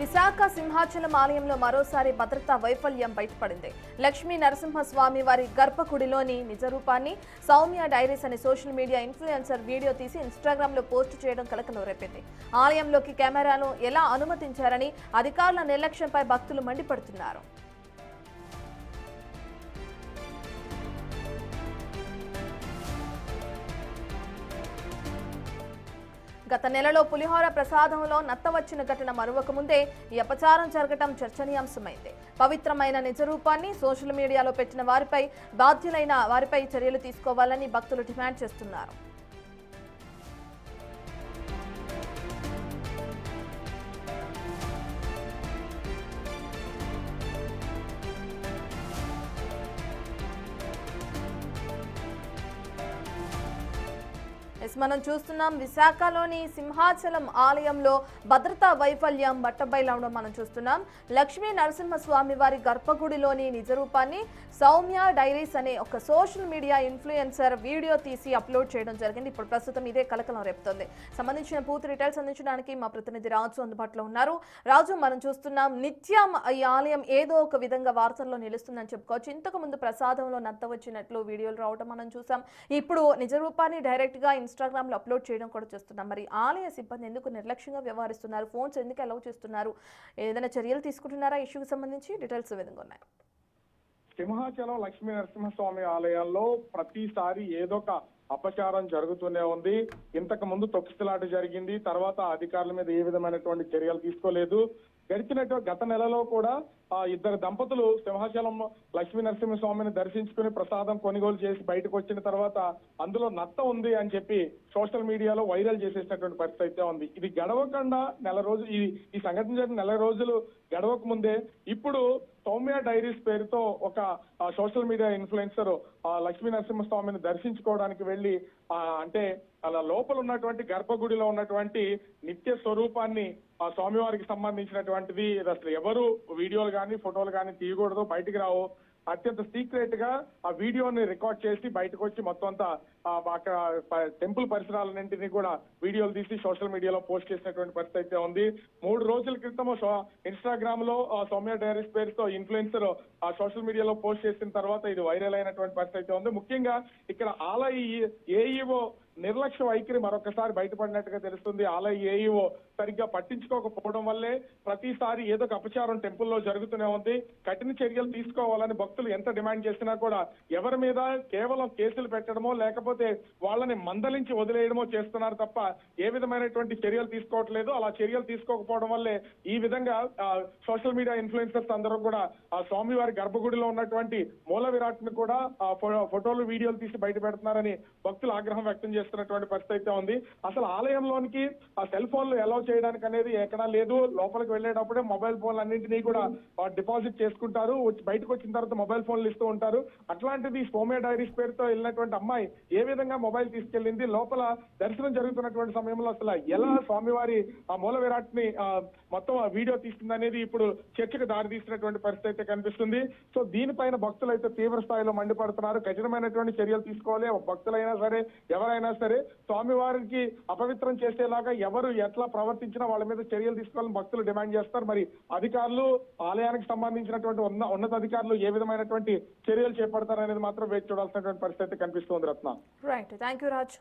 విశాఖ సింహాచలం ఆలయంలో మరోసారి భద్రతా వైఫల్యం బయటపడింది. లక్ష్మీ నరసింహస్వామి వారి గర్భగుడిలోని నిజరూపాన్ని సౌమ్య డైరీస్ అనే సోషల్ మీడియా ఇన్ఫ్లుయెన్సర్ వీడియో తీసి ఇన్స్టాగ్రామ్ లో పోస్ట్ చేయడం కలకలం రేపింది. ఆలయంలోకి కెమెరాను ఎలా అనుమతించారని అధికారుల నిర్లక్ష్యంపై భక్తులు మండిపడుతున్నారు. గత నెలలో పులిహోర ప్రసాదంలో నత్త వచ్చిన ఘటన మరొక ముందే ఈ అపచారం జరగటం చర్చనీయాంశమైంది. పవిత్రమైన నిజరూపాన్ని సోషల్ మీడియాలో పెట్టిన వారిపై బాధ్యులైన వారిపై చర్యలు తీసుకోవాలని భక్తులు డిమాండ్ చేస్తున్నారు. మనం చూస్తున్నాం విశాఖలోని సింహాచలం ఆలయంలో భద్రతా వైఫల్యం బట్టబయలవడం మనం చూస్తున్నాం. లక్ష్మీ నరసింహస్వామి వారి గర్భగుడిలోని నిజరూపాన్ని సౌమ్య డైరీస్ అనే ఒక సోషల్ మీడియా ఇన్ఫ్లుయెన్సర్ వీడియో తీసి అప్లోడ్ చేయడం జరిగింది. ఇప్పుడు ప్రస్తుతం ఇదే కలకలం రేపుతోంది. సంబంధించిన పూర్తి డీటెయిల్స్ అందించడానికి మా ప్రతినిధి రాజు అందుబాటులో ఉన్నారు. రాజు, మనం చూస్తున్నాం నిత్యం ఈ ఆలయం ఏదో ఒక విధంగా వార్తల్లో నిలుస్తుందని చెప్పుకోవచ్చు. ఇంతకు ముందు ప్రసాదంలో నత్త వచ్చినట్లు వీడియోలు రావడం మనం చూసాం. ఇప్పుడు నిజరూపాన్ని డైరెక్ట్ గా ఇన్స్టాగ్రామ్ లో అప్లోడ్ చేయడం కూడా చూస్తున్నాం. మరి ఆలయ సిబ్బంది ఎందుకు నిర్లక్ష్యంగా వ్యవహరిస్తున్నారు? ఫోన్స్ ఎందుకు అలౌ చేస్తున్నారు? ఏదైనా చర్యలు తీసుకుంటున్నారా? ఇష్యూకి సంబంధించి డీటెయిల్స్ విధంగా ఉన్నాయి. సింహాచలం లక్ష్మీ నరసింహస్వామి ఆలయాల్లో ప్రతిసారి ఏదో ఒక అపచారం జరుగుతూనే ఉంది. ఇంతకు ముందు తొక్కిసలాట జరిగింది. తర్వాత అధికారుల మీద ఏ విధమైనటువంటి చర్యలు తీసుకోలేదు. గత నెలలో కూడా ఇద్దరు దంపతులు సింహాచలం లక్ష్మీ నరసింహస్వామిని దర్శించుకుని ప్రసాదం కొనుగోలు చేసి బయటకు వచ్చిన తర్వాత అందులో నత్త ఉంది అని చెప్పి సోషల్ మీడియాలో వైరల్ చేసేసినటువంటి పరిస్థితి అయితే ఉంది. ఇది గడవకుండా ఈ సంఘటన జరిగిన నెల రోజులు గడవక ముందే ఇప్పుడు సౌమ్య డైరీస్ పేరుతో ఒక సోషల్ మీడియా ఇన్ఫ్లుయెన్సర్ లక్ష్మీ నరసింహస్వామిని దర్శించుకోవడానికి వెళ్లి అంటే అలా లోపల ఉన్నటువంటి గర్భగుడిలో ఉన్నటువంటి నిత్య స్వరూపాన్ని ఆ స్వామివారికి సంబంధించినటువంటిది అసలు ఎవరు వీడియోలు కానీ ఫోటోలు కానీ తీయకూడదు, బయటికి రావు, అత్యంత సీక్రెట్ గా ఆ వీడియోని రికార్డ్ చేసి బయటకు వచ్చి మొత్తం అంతా అక్కడ టెంపుల్ పరిసరాలన్నింటినీ కూడా వీడియోలు తీసి సోషల్ మీడియాలో పోస్ట్ చేసినటువంటి పరిస్థితి అయితే ఉంది. 3 రోజుల క్రితం ఇన్స్టాగ్రామ్ లో సౌమ్య డైరీస్ పేరుతో ఇన్ఫ్లుయెన్సర్ ఆ సోషల్ మీడియాలో పోస్ట్ చేసిన తర్వాత ఇది వైరల్ అయినటువంటి పరిస్థితి అయితే ఉంది. ముఖ్యంగా ఇక్కడ ఆలయ ఏఈఓ నిర్లక్ష్య వైఖరి మరొకసారి బయటపడినట్టుగా తెలుస్తుంది. ఆలయ ఏఈఓ సరిగ్గా పట్టించుకోకపోవడం వల్లే ప్రతిసారి ఏదో ఒక అపచారం టెంపుల్లో జరుగుతూనే ఉంది. కఠిన చర్యలు తీసుకోవాలని భక్తులు ఎంత డిమాండ్ చేసినా కూడా ఎవరి మీద కేవలం కేసులు పెట్టడమో లేకపోతే వాళ్ళని మందలించి వదిలేయడమో చేస్తున్నారు తప్ప ఏ విధమైనటువంటి చర్యలు తీసుకోవట్లేదు. అలా చర్యలు తీసుకోకపోవడం వల్లే ఈ విధంగా సోషల్ మీడియా ఇన్ఫ్లుయెన్సర్స్ అందరూ కూడా ఆ స్వామివారి గర్భగుడిలో ఉన్నటువంటి మూల విరాట్ ని కూడా ఫోటోలు వీడియోలు తీసి బయట పెడుతున్నారని భక్తులు ఆగ్రహం వ్యక్తం చేస్తున్నటువంటి పరిస్థితి అయితే ఉంది. అసలు ఆలయంలోనికి ఆ సెల్ ఫోన్లు అలౌ చేయడానికి అనేది ఎక్కడా లేదు. లోపలికి వెళ్ళేటప్పుడే మొబైల్ ఫోన్లు అన్నింటినీ కూడా డిపాజిట్ చేసుకుంటారు. బయటకు వచ్చిన తర్వాత మొబైల్ ఫోన్లు ఇస్తూ ఉంటారు. అట్లాంటిది సౌమ్య డైరీస్ పేరుతో వెళ్ళినటువంటి అమ్మాయి ఏ విధంగా మొబైల్ తీసుకెళ్లింది, లోపల దర్శనం జరుగుతున్నటువంటి సమయంలో అసలు ఎలా స్వామివారి ఆ మూల విరాట్ ని మొత్తం వీడియో తీస్తుంది అనేది ఇప్పుడు చర్చకు దారితీసినటువంటి పరిస్థితి అయితే కనిపిస్తుంది. సో దీనిపైన భక్తులు అయితే తీవ్ర స్థాయిలో మండిపడుతున్నారు. కఠినమైనటువంటి చర్యలు తీసుకోవాలి. భక్తులైనా సరే ఎవరైనా సరే స్వామివారికి అపవిత్రం చేసేలాగా ఎవరు ఎట్లా ప్రవర్తించినా వాళ్ళ మీద చర్యలు తీసుకోవాలని భక్తులు డిమాండ్ చేస్తారు. మరి అధికారులు ఆలయానికి సంబంధించినటువంటి ఉన్నత అధికారులు ఏ విధమైనటువంటి చర్యలు చేపడతారనేది మాత్రం వేచి చూడాల్సినటువంటి పరిస్థితి కనిపిస్తుంది. Ratna. Right, thank you Raj.